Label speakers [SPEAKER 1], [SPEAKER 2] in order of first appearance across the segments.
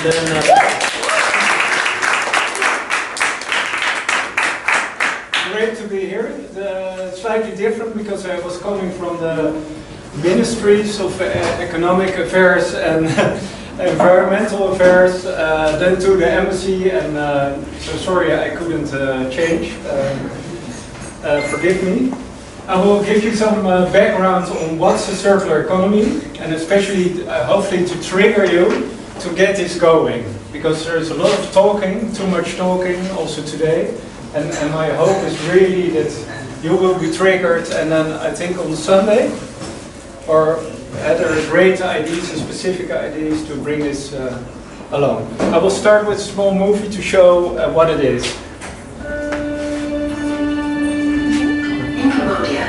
[SPEAKER 1] then, great to be here. It's slightly different because I was coming from the ministries of economic affairs and environmental affairs, then to the embassy, and so sorry I couldn't change. Forgive me. I will give you some background on what's the circular economy, and especially hopefully to trigger you to get this going, because there's a lot of talking, too much talking also today, and my hope is really that you will be triggered, and then I think on Sunday, or there are great ideas and specific ideas to bring this along. I will start with a small movie to show what it is.
[SPEAKER 2] In Cambodia,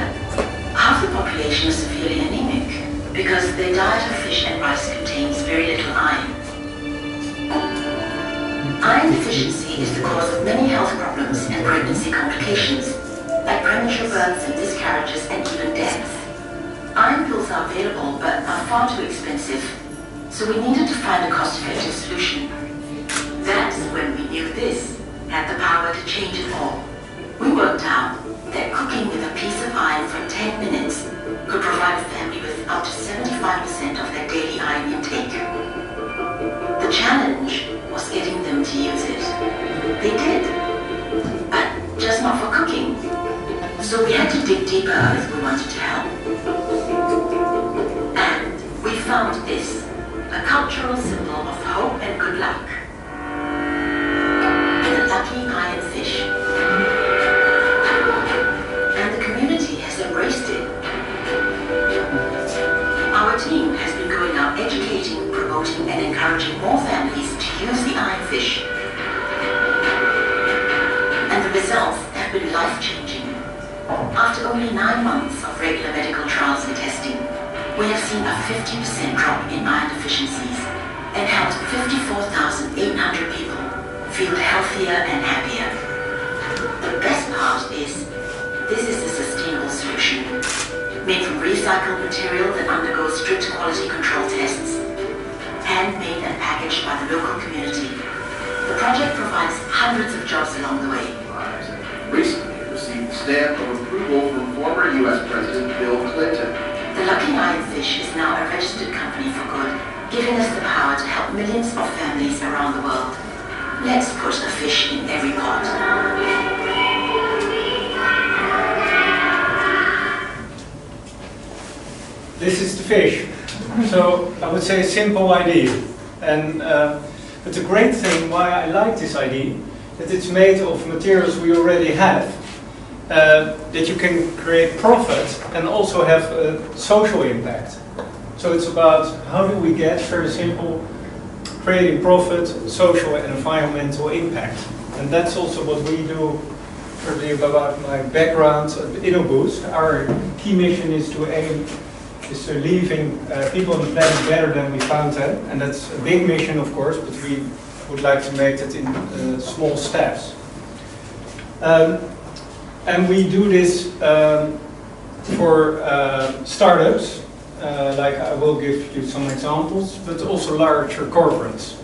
[SPEAKER 2] half the population is severely anemic because their diet of fish and rice contains very little iron. Iron deficiency is the cause of many health problems and pregnancy complications, like premature births and miscarriages and even deaths. Iron pills are available but are far too expensive, so we needed to find a cost-effective solution. That's when we knew this had the power to change it all. We worked out that cooking with a piece of iron for 10 minutes could provide a family with up to 75% of their daily iron intake. The challenge was getting them to use it. They did, but just not for cooking. So we had to dig deeper if we wanted to help. And we found this, a cultural symbol of hope and good luck. The lucky iron fish. And the community has embraced it. Our team has been going out educating, promoting and encouraging more families to use the iron fish. And the results have been life-changing. After only 9 months of regular medical trials and testing, we have seen a 50% drop in iron deficiencies and helped 54,800 people feel healthier and happier. The best part is, this is a sustainable solution, made from recycled material that undergoes strict quality control tests, handmade and packaged by the local community. The project provides hundreds of jobs along the way.
[SPEAKER 3] Recently received the stamp of approval from former U.S. President Bill Clinton.
[SPEAKER 2] The Lucky Iron Fish is now a registered company for good, giving us the power to help millions of families around the world. Let's put a fish in every pot.
[SPEAKER 1] This is the fish. So I would say a simple idea. And but the great thing why I like this idea, that it's made of materials we already have, that you can create profit and also have a social impact. So it's about how do we get, very simple, creating profit, social and environmental impact. And that's also what we do, probably about my background at Innoboost. Our key mission is to leaving people on the planet better than we found them. And that's a big mission, of course, but we would like to make it in small steps. And we do this for startups, like I will give you some examples, but also larger corporates.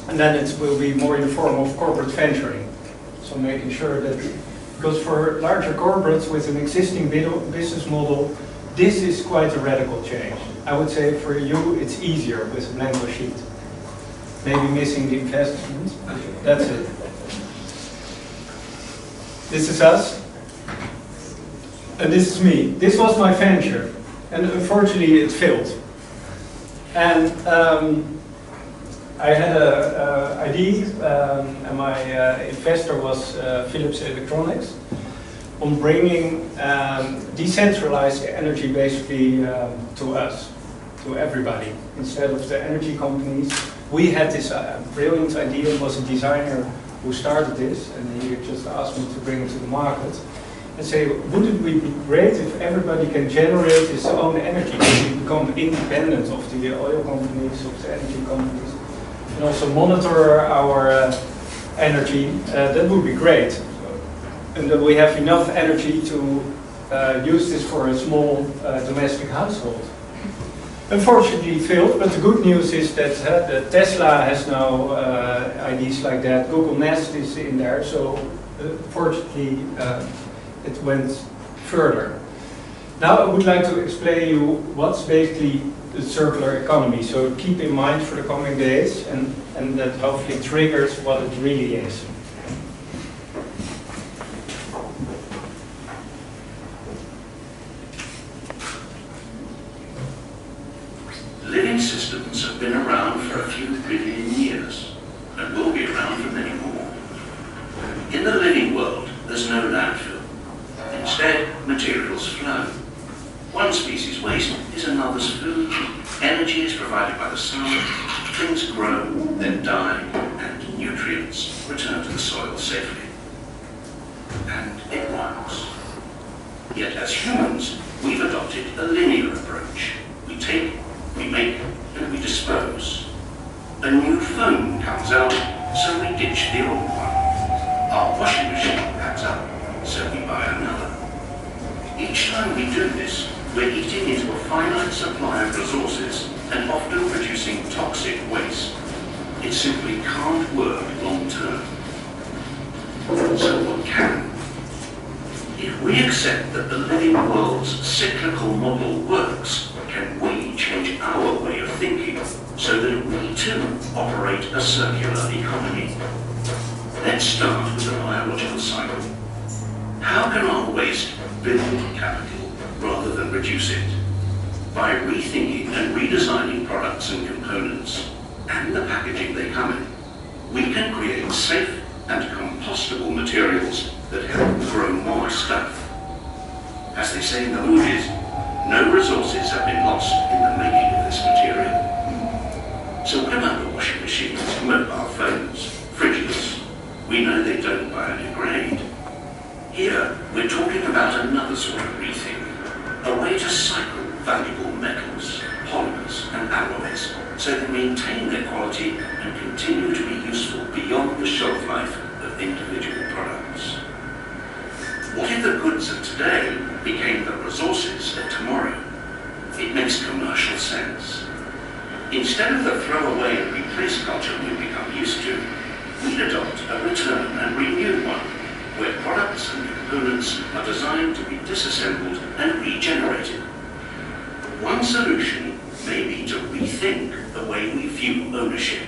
[SPEAKER 1] And then it will be more in the form of corporate venturing. So making sure that, because for larger corporates with an existing business model, this is quite a radical change. I would say for you it's easier with a blank sheet. Maybe missing the investments, that's it. This is us, and this is me. This was my venture, and unfortunately it failed. And I had an idea, and my investor was Philips Electronics, on bringing decentralized energy basically to us, to everybody, instead of the energy companies. We had this brilliant idea. It was a designer who started this, and he just asked me to bring it to the market and say, wouldn't it be great if everybody can generate his own energy, so we become independent of the oil companies, of the energy companies, and also monitor our energy. That would be great. And that we have enough energy to use this for a small domestic household. unfortunately failed, but the good news is that the Tesla has now ideas like that. Google Nest is in there, so fortunately it went further. Now I would like to explain you what's basically the circular economy, so keep in mind for the coming days, and that hopefully triggers what it really is.
[SPEAKER 4] Living systems have been around for a few billion years and will be around for many more. In the living world, there's no landfill. Instead, materials flow. One species' waste is another's food. Energy is provided by the sun. Things grow, then die, and nutrients return to the soil safely. And it works. Yet as humans, we've adopted a linear approach. We take, we make, and we dispose. A new phone comes out, so we ditch the old one. Our washing machine packs up, so we buy another. Each time we do this, we're eating into a finite supply of resources and often producing toxic waste. It simply can't work long term. So what can? If we accept that the living world's cyclical model works, can we change our way of thinking so that we too operate a circular economy? Let's start with the biological cycle. How can our waste build capital rather than reduce it? By rethinking and redesigning products and components, and the packaging they come in, we can create safe and compostable materials that help grow more stuff. As they say in the movies, no resources have been lost in the making of this material. So what about the washing machines, mobile phones, fridges? We know they don't biodegrade. Here, we're talking about another sort of rethink, a way to cycle valuable metals, polymers and alloys so they maintain their quality and continue to be useful beyond the shelf life of individual products. What if the goods of today became the resources of tomorrow? It makes commercial sense. Instead of the throw away and replace culture we've become used to, we'd adopt a return and renew one, where products and components are designed to be disassembled and regenerated. One solution may be to rethink the way we view ownership.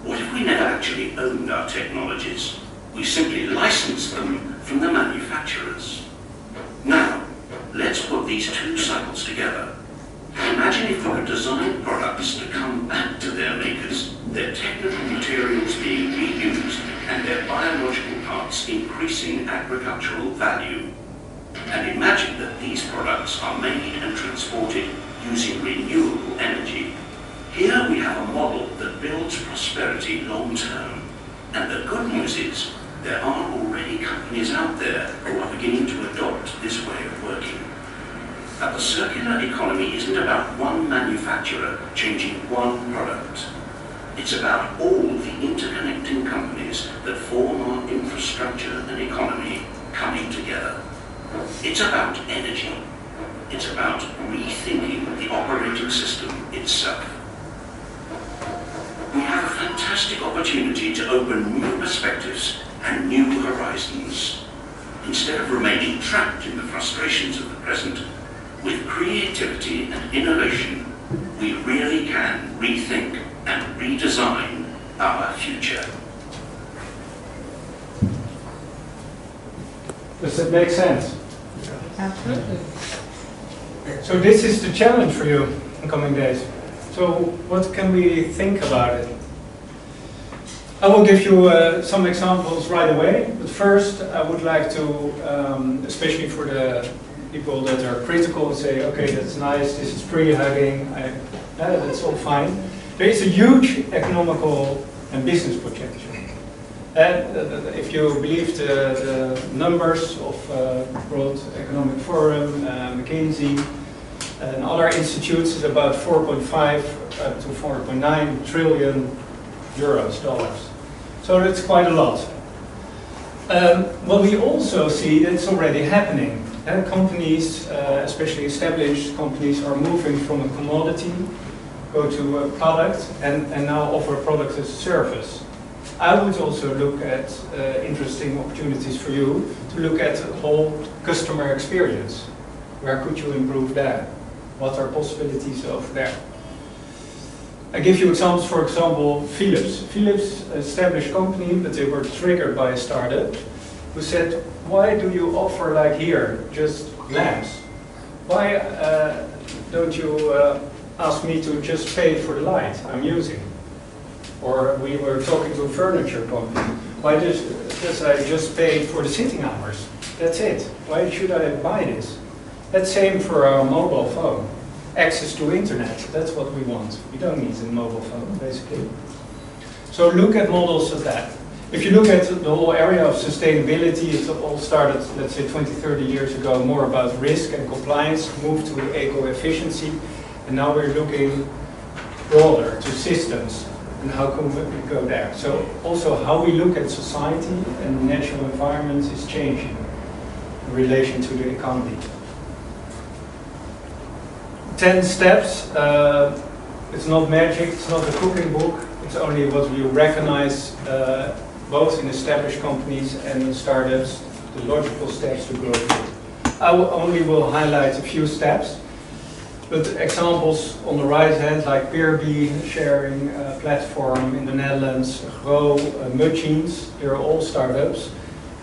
[SPEAKER 4] What if we never actually owned our technologies? We simply licensed them from the manufacturers. Now, let's put these two cycles together. Imagine if we could design products to come back to their makers, their technical materials being reused, and their biological parts increasing agricultural value. And imagine that these products are made and transported using renewable energy. Here we have a model that builds prosperity long term. And the good news is, there are already companies out there who are beginning to adopt this way of working. But the circular economy isn't about one manufacturer changing one product. It's about all the interconnecting companies that form our infrastructure and economy coming together. It's about energy. It's about rethinking the operating system itself. We have a fantastic opportunity to open new perspectives and new horizons. Instead of remaining trapped in the frustrations of the present, with creativity and innovation, we really can rethink and redesign our future.
[SPEAKER 1] Does that make sense?
[SPEAKER 5] Absolutely.
[SPEAKER 1] So this is the challenge for you in coming days. So what can we think about it? I will give you some examples right away, but first I would like to, especially for the people that are critical and say, okay, that's nice, this is tree-hugging, that's all fine. There is a huge economical and business potential. If you believe the numbers of World Economic Forum, McKinsey, and other institutes, is about 4.5 to 4.9 trillion dollars. So that's quite a lot. What we also see, it's already happening. Companies, especially established companies, are moving from a commodity, go to a product, and now offer a product as a service. I would also look at interesting opportunities for you to look at the whole customer experience. Where could you improve that? What are possibilities over there? I give you examples, for example, Philips. Philips, established company, but they were triggered by a startup who said, why do you offer like here, just lamps? Why don't you ask me to just pay for the light I'm using? Or we were talking to a furniture company. Why does I just pay for the sitting hours? That's it. Why should I buy this? That's same for our mobile phone. Access to internet, that's what we want. We don't need a mobile phone, basically. So look at models of that. If you look at the whole area of sustainability, it all started, let's say, 20, 30 years ago, more about risk and compliance, moved to eco-efficiency, and now we're looking broader to systems. And how can we go there? So also how we look at society and the natural environment is changing in relation to the economy. 10 steps, it's not magic, it's not a cooking book, it's only what you recognize both in established companies and in startups, the logical steps to go through. I only will highlight a few steps. But examples on the right hand, like Peerby sharing platform in the Netherlands, Grow, Machines, they're all startups.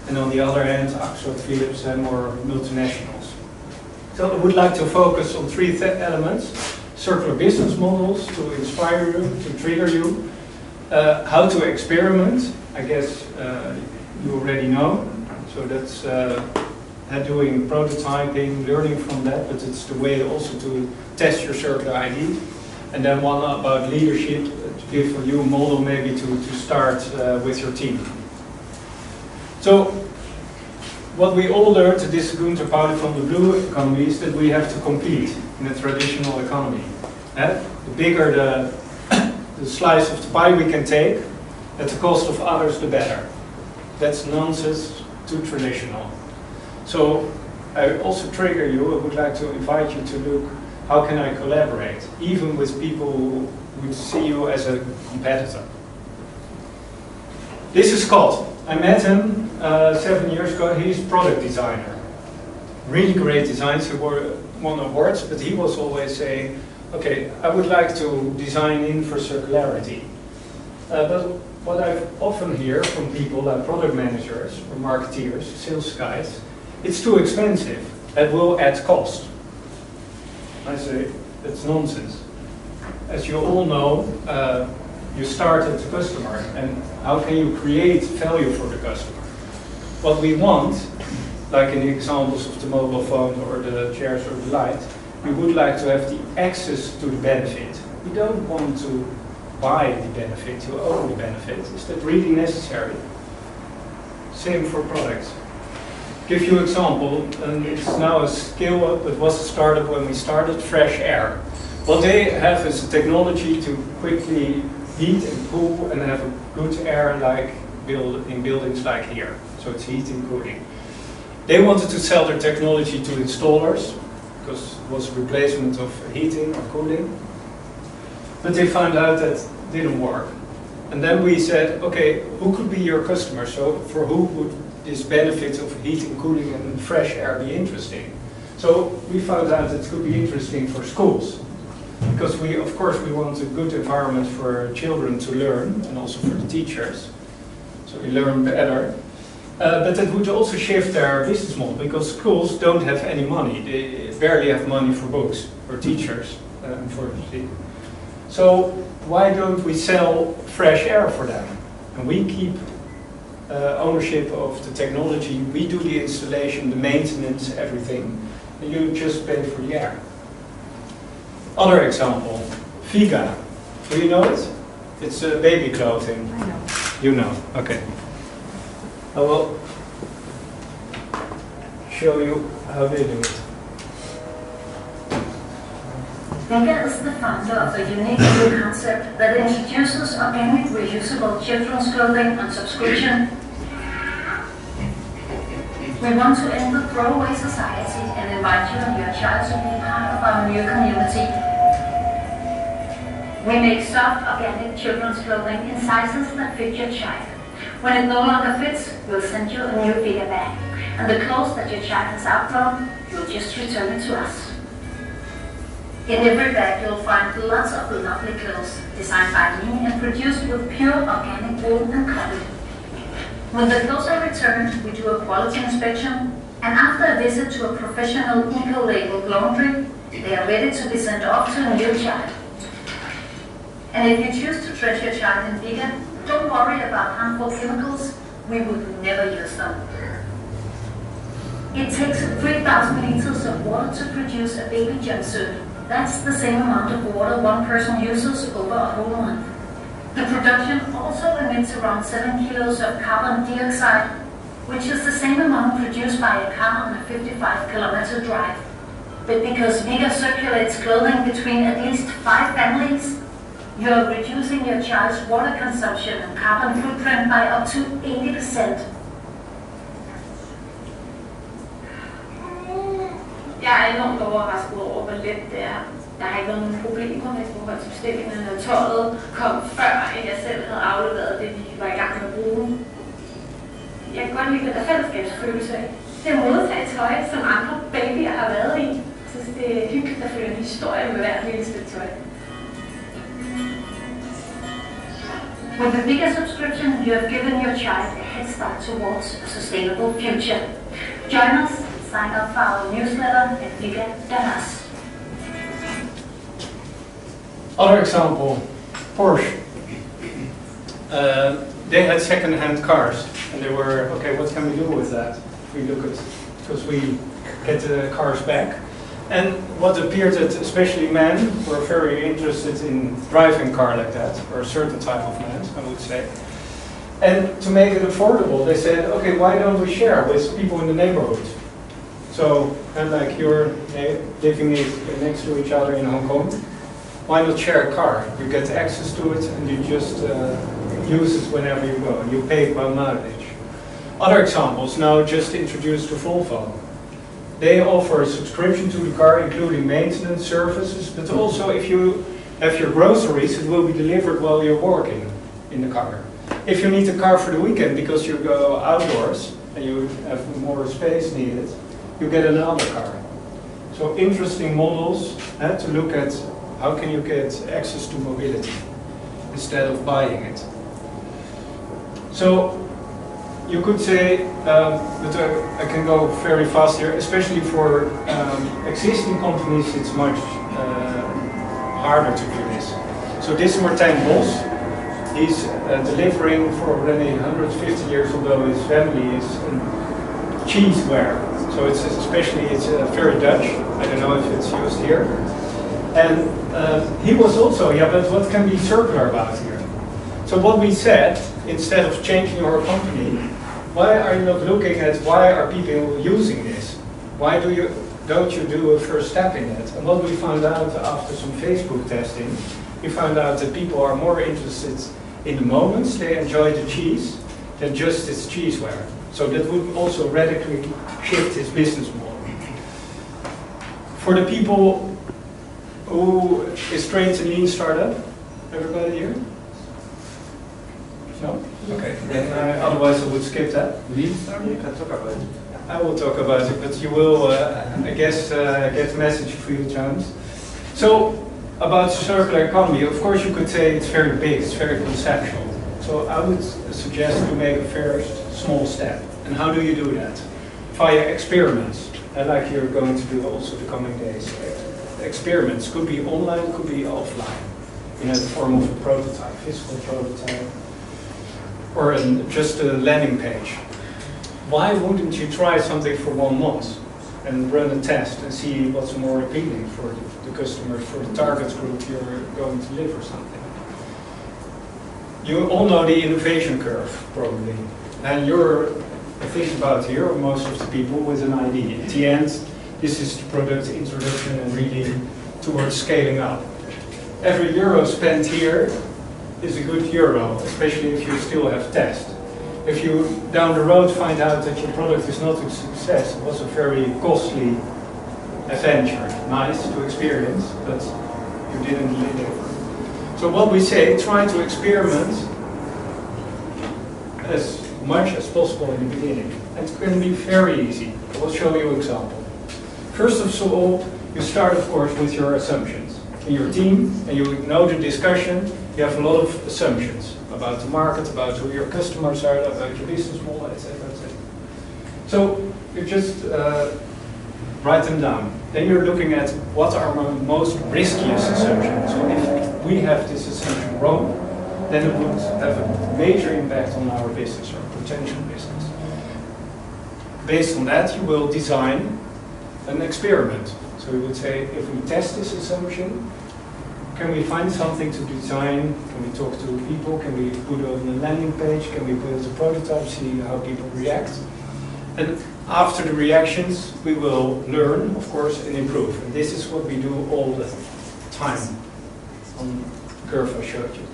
[SPEAKER 1] And on the other hand, Axel, Philips, and more multinationals. So I would like to focus on three elements: circular business models to inspire you, to trigger you, how to experiment. I guess you already know. So that's doing prototyping, learning from that, but it's the way also to test your circular ID. And then one about leadership, to give you a model maybe to start with your team. So what we all learned, this is Gunther Pauli from the blue economy, is that we have to compete in a traditional economy. The bigger the slice of the pie we can take, at the cost of others, the better. That's nonsense, too traditional. So I also trigger you, I would like to invite you to look, how can I collaborate, even with people who would see you as a competitor. This is Scott. I met him 7 years ago. He's a product designer. Really great designs, he won awards, but he was always saying, okay, I would like to design in for circularity. But what I often hear from people like product managers or marketeers, sales guys, it's too expensive, it will add cost. I say, that's nonsense. As you all know, you start at the customer, and how can you create value for the customer? What we want, like in the examples of the mobile phone or the chairs or the light, we would like to have the access to the benefit. We don't want to buy the benefit, to own the benefit. Is that really necessary? Same for products. Give you an example, and it's now a scale-up, it was a startup when we started, Fresh Air. What they have is a technology to quickly heat and cool and have a good air like in buildings like here. So it's heat and cooling. They wanted to sell their technology to installers, because it was a replacement of heating or cooling. But they found out that it didn't work. And then we said, okay, who could be your customer? So for who would this benefit of heating, cooling and fresh air be interesting? So we found out it could be interesting for schools. Because of course we want a good environment for children to learn and also for the teachers. So we learn better. But it would also shift their business model, because schools don't have any money. They barely have money for books, for teachers, unfortunately. So why don't we sell fresh air for them? And we keep ownership of the technology, we do the installation, the maintenance, everything, and you just pay for the air. Other example, Figa. Do you know it? It's baby clothing.
[SPEAKER 5] I know.
[SPEAKER 1] You know, okay. I will show you how they do it.
[SPEAKER 6] Figa is the founder of a unique new concept that introduces organic, reusable children's clothing on subscription. We want to end the throwaway society and invite you and your child to be part of our new community. We make soft, organic children's clothing in sizes that fit your child. When it no longer fits, we'll send you a new bigger bag. And the clothes that your child has outgrown, you'll just return it to us. In every bag you'll find lots of lovely clothes designed by me and produced with pure organic wool and cotton. When the clothes are returned, we do a quality inspection, and after a visit to a professional eco-labeled laundry, they are ready to be sent off to a new child. And if you choose to dress your child in vegan, don't worry about harmful chemicals. We would never use them. It takes 3,000 liters of water to produce a baby jumpsuit. That's the same amount of water one person uses over a whole month. The production also emits around 7 kilos of carbon dioxide, which is the same amount produced by a car on a 55-kilometer drive. But because Vega circulates clothing between at least 5 families, you are reducing your child's water consumption and carbon footprint by up to 80%.
[SPEAKER 5] Jeg er enormt overrasket over, hvor let det er. Der har ikke været nogen problemer med forhold til bestillingerne, og tøjet kom før, end jeg selv havde afleveret det, vi var i gang med at bruge. Jeg kan godt lide den der fællesskabsfølelse af. Det er at modtage tøj, som andre babyer har været i. Jeg synes, det er hyggeligt, der følger en historie med hvert lille stykke tøj.
[SPEAKER 6] With the bigger subscription, you have given your child a head start towards a sustainable future. Join us, sign up for our newsletter at bigger.us.
[SPEAKER 1] Other example, Porsche. They had second-hand cars, and they were, okay, what can we do with that? We look at, because we get the cars back. And what appeared that especially men were very interested in driving a car like that, or a certain type of men, I would say. And to make it affordable, they said, okay, why don't we share with people in the neighborhood? So, and like you're living next to each other in Hong Kong, why not share a car? You get access to it and you just use it whenever you go. You pay by mileage. Other examples, now just introduced to Volvo. They offer a subscription to the car, including maintenance services, but also if you have your groceries, it will be delivered while you're working in the car. If you need a car for the weekend because you go outdoors and you have more space needed, you get another car. So interesting models to look at how can you get access to mobility instead of buying it. So you could say, but I can go very fast here, especially for existing companies it's much harder to do this. So this is Martijn Bos. He's delivering for already 150 years, although his family is cheeseware. So it's very Dutch. I don't know if it's used here. And he was also, yeah, but what can be circular about here? So what we said, instead of changing your company, why are you not looking at why are people using this? Why don't you do a first step in it? And what we found out after some Facebook testing, we found out that people are more interested in the moments they enjoy the cheese than just its cheeseware. So that would also radically shift his business model. For the people who is trained in Lean Startup, everybody here? No? Okay, then otherwise I would skip that.
[SPEAKER 7] Lean Startup? You can talk about it.
[SPEAKER 1] I will talk about it, but you will, I guess, get the message a few times. So, about circular economy, of course you could say it's very big, it's very conceptual. So I would suggest you make a first small step. And how do you do that? Via experiments, like you're going to do also the coming days. Experiments could be online, could be offline, in the form of a prototype, physical prototype, or just a landing page. Why wouldn't you try something for 1 month and run a test and see what's more appealing for the customer, for the target group you're going to deliver something? You all know the innovation curve, probably. And you're thinking about here, most of the people, with an idea. At the end, this is the product introduction and really towards scaling up. Every euro spent here is a good euro, especially if you still have tests. if you down the road find out that your product is not a success, it was a very costly adventure. Nice to experience, but you didn't deliver. So what we say, try to experiment as much as possible in the beginning. And it's going to be very easy. I will show you an example. First of all, you start, of course, with your assumptions. In your team, and you know the discussion, you have a lot of assumptions about the market, about who your customers are, about your business model, etc., etc. So you just write them down. Then you're looking at what are my most riskiest assumptions. So if we have this assumption wrong, then it would have a major impact on our business or potential business. Based on that, you will design an experiment. So you would say, if we test this assumption, can we find something to design? Can we talk to people? Can we put it on a landing page? Can we build a prototype, see how people react? And after the reactions, we will learn, of course, and improve. And this is what we do all the time on the curve I showed you.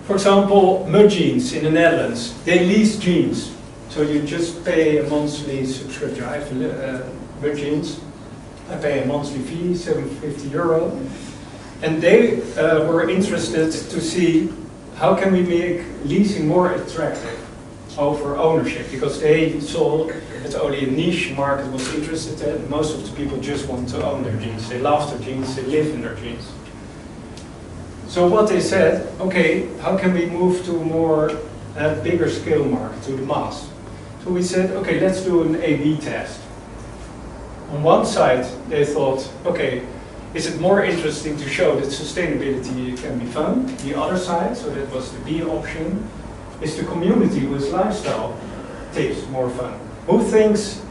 [SPEAKER 1] For example, Mud Jeans in the Netherlands, they lease jeans. So you just pay a monthly subscription. I have Mud Jeans. I pay a monthly fee, €750. And they were interested to see how can we make leasing more attractive over ownership, because they saw that only a niche market was interested in. Most of the people just want to own their jeans. They love their jeans, they live in their jeans. So what they said, okay, how can we move to a more bigger scale market, to the mass? So we said, okay, let's do an A/B test. On one side, they thought, okay, is it more interesting to show that sustainability can be fun? The other side, so that was the B option, is the community with lifestyle tips more fun? Who thinks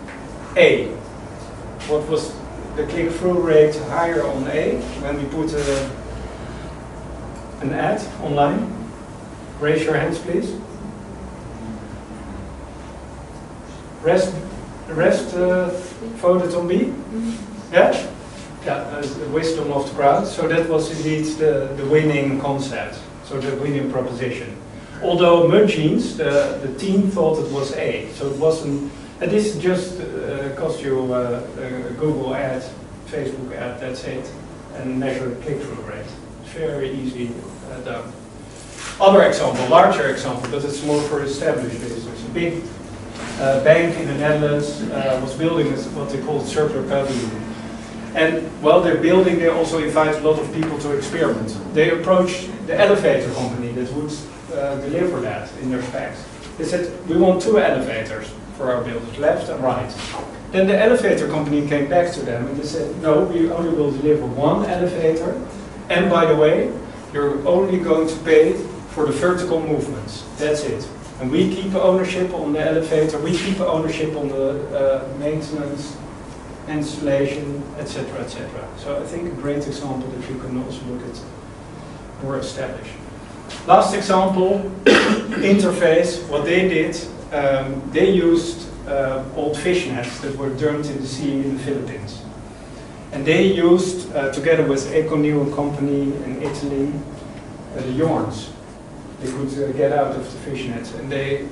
[SPEAKER 1] A? What was the click-through rate higher on A when we put an ad online? Raise your hands, please. The rest voted on B? Yeah? Yeah, the wisdom of the crowd. So that was indeed the winning concept, so the winning proposition. Although Mud Jeans, the team thought it was A, so it wasn't. And this just cost you a Google ad, Facebook ad, that's it, and measure the click-through rate. It's very easy done. Other example, larger example, but it's more for established business. A big bank in the Netherlands was building what they call circular pavilion. And while they're building, they also invite a lot of people to experiment. They approached the elevator company that would deliver that in their specs. They said, we want 2 elevators for our buildings, left and right. Then the elevator company came back to them and they said, no, we only will deliver 1 elevator. And by the way, you're only going to pay for the vertical movements. That's it. And we keep ownership on the elevator, we keep ownership on the maintenance, installation, etc., etc. So I think a great example that you can also look at more established. Last example, interface. What they did, they used old fish nets that were dumped in the sea in the Philippines. And they used, together with Econil and company in Italy, the yarns. They could get out of the fish nets, and they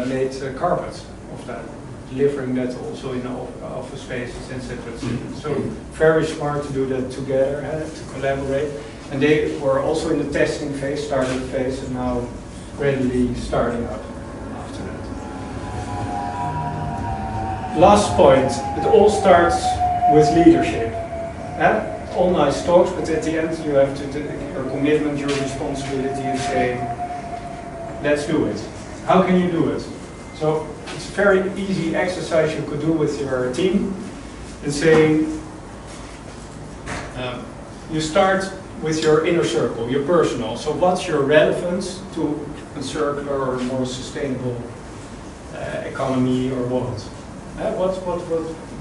[SPEAKER 1] made carpets of that, delivering that also in office spaces, etc. So very smart to do that together, to collaborate. And they were also in the testing phase, startup phase, and now gradually starting up after that. Last point, it all starts with leadership. All nice talks, but at the end you have to take your commitment, your responsibility, and say, let's do it. How can you do it? So it's a very easy exercise you could do with your team and saying, you start with your inner circle, your personal. So what's your relevance to a circular or more sustainable economy or what?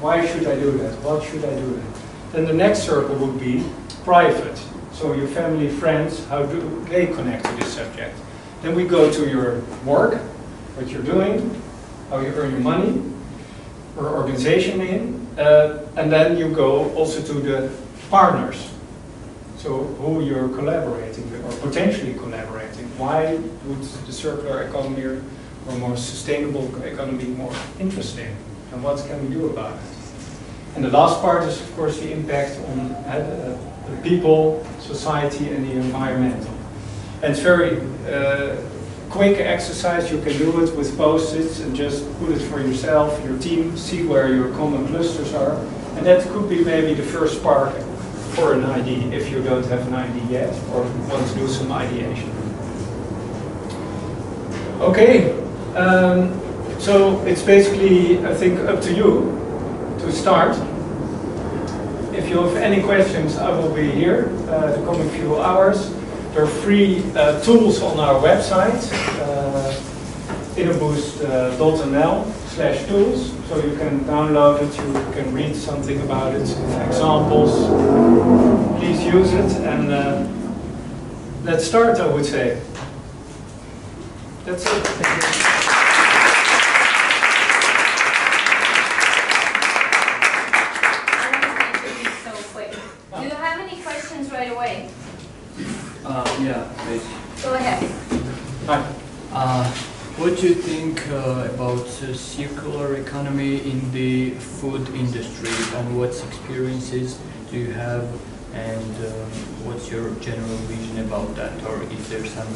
[SPEAKER 1] Why should I do that? What should I do that? Then the next circle would be private. So your family, friends, how do they connect to this subject? Then we go to your work, what you're doing, how you earn your money, or organization in, and then you go also to the partners. So who you're collaborating with, or potentially collaborating. Why would the circular economy or a more sustainable economy more interesting? And what can we do about it? And the last part is, of course, the impact on the people, society, and the environment. And it's very quick exercise. You can do it with post-its and just put it for yourself, your team, see where your common clusters are. And that could be maybe the first spark for an idea if you don't have an idea yet or want to do some ideation. Okay, so it's basically, I think, up to you to start. If you have any questions, I will be here the coming few hours. There are free tools on our website, innoboost.nl/tools, so you can download it, you can read something about it, examples. Please use it, and let's start, I would say. That's it. Thank you.
[SPEAKER 5] Right away.
[SPEAKER 7] Yeah, please.
[SPEAKER 5] Go ahead.
[SPEAKER 1] Hi.
[SPEAKER 8] What do you think about circular economy in the food industry, and what experiences do you have, and what's your general vision about that, or is there some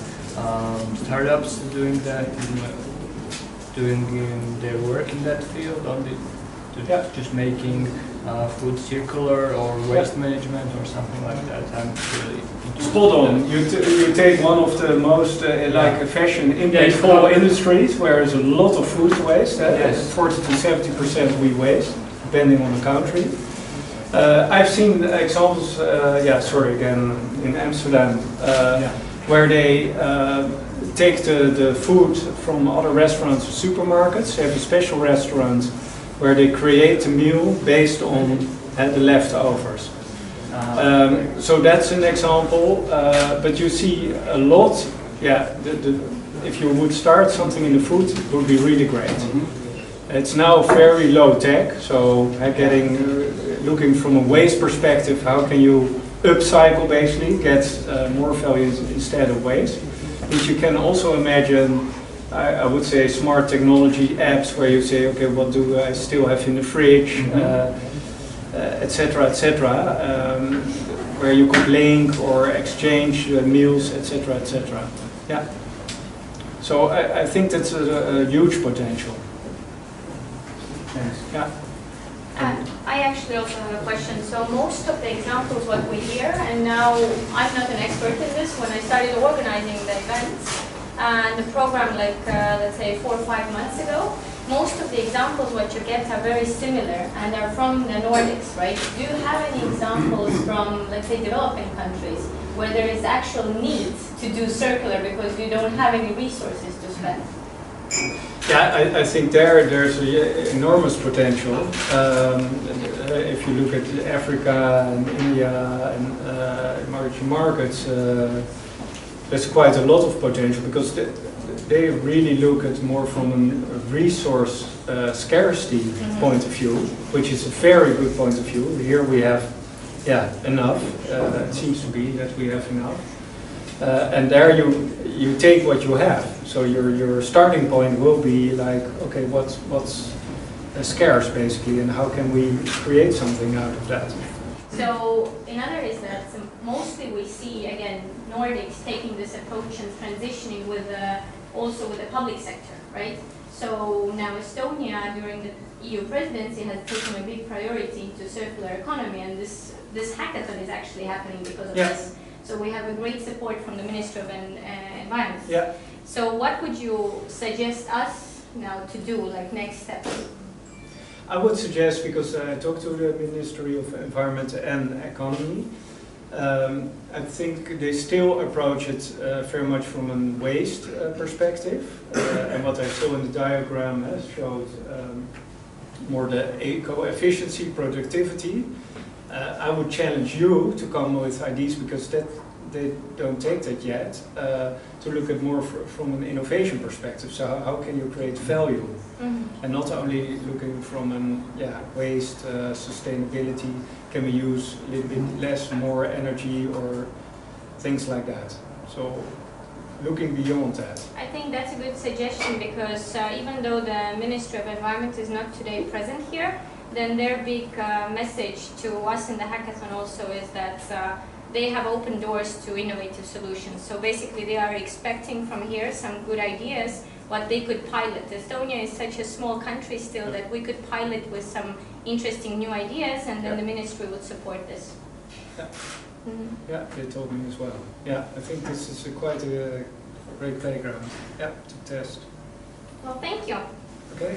[SPEAKER 8] startups doing that, doing their work in that field, or just making food circular or waste management or something like that? I'm really interested.
[SPEAKER 1] Spot on. You take one of the most like fashion impactful industries where there's a lot of food waste.
[SPEAKER 8] Yes.
[SPEAKER 1] 40 to 70% we waste, depending on the country. I've seen examples. In Amsterdam, where they take the food from other restaurants or supermarkets. They have a special restaurant where they create a meal based on the leftovers. So that's an example, but you see a lot, if you would start something in the food, it would be really great. It's now very low tech, so looking from a waste perspective, how can you upcycle basically, get more value instead of waste. But you can also imagine, I would say, smart technology apps where you say, okay, what do I still have in the fridge, etc., where you could link or exchange meals, etc., etc. Yeah. So I think that's a huge potential. Thanks. Yeah.
[SPEAKER 5] I actually also have a question. So most of the examples what we hear, and now I'm not an expert in this, when I started organizing the events, and the program, like let's say 4 or 5 months ago, most of the examples what you get are very similar and are from the Nordics, right? Do you have any examples from, let's say, developing countries where there is actual need to do circular because you don't have any resources to spend?
[SPEAKER 1] Yeah, I think there's enormous potential. If you look at Africa and India and emerging markets, there's quite a lot of potential because they really look at more from a resource scarcity point of view, which is a very good point of view. Here we have, enough. It seems to be that we have enough, and there you take what you have. So your starting point will be like, okay, what's scarce basically, and how can we create something out of that?
[SPEAKER 5] So another is that mostly we see, again, Nordics taking this approach and transitioning with also with the public sector, right? So now Estonia, during the EU presidency, has taken a big priority to circular economy, and this hackathon is actually happening because of this. So we have a great support from the Ministry of Environment.
[SPEAKER 1] Yeah.
[SPEAKER 5] So what would you suggest us now to do, like next steps?
[SPEAKER 1] I would suggest, because I talked to the Ministry of Environment and Economy, I think they still approach it very much from a waste perspective, and what I saw in the diagram showed more the eco-efficiency, productivity. I would challenge you to come with ideas, because they don't take that yet, to look at more from an innovation perspective. So how can you create value? And not only looking from an waste, sustainability, can we use a little bit less, more energy, or things like that. So looking beyond that.
[SPEAKER 9] I think that's a good suggestion because even though the Ministry of Environment is not today present here, then their big message to us in the hackathon also is that they have open doors to innovative solutions. So basically they are expecting from here some good ideas, what they could pilot. Estonia is such a small country still that we could pilot with some interesting new ideas, and then the ministry would support this.
[SPEAKER 1] Yeah. Yeah, they told me as well. Yeah, I think this is quite a great playground. Yeah, to test.
[SPEAKER 9] Well, thank you.
[SPEAKER 1] Okay.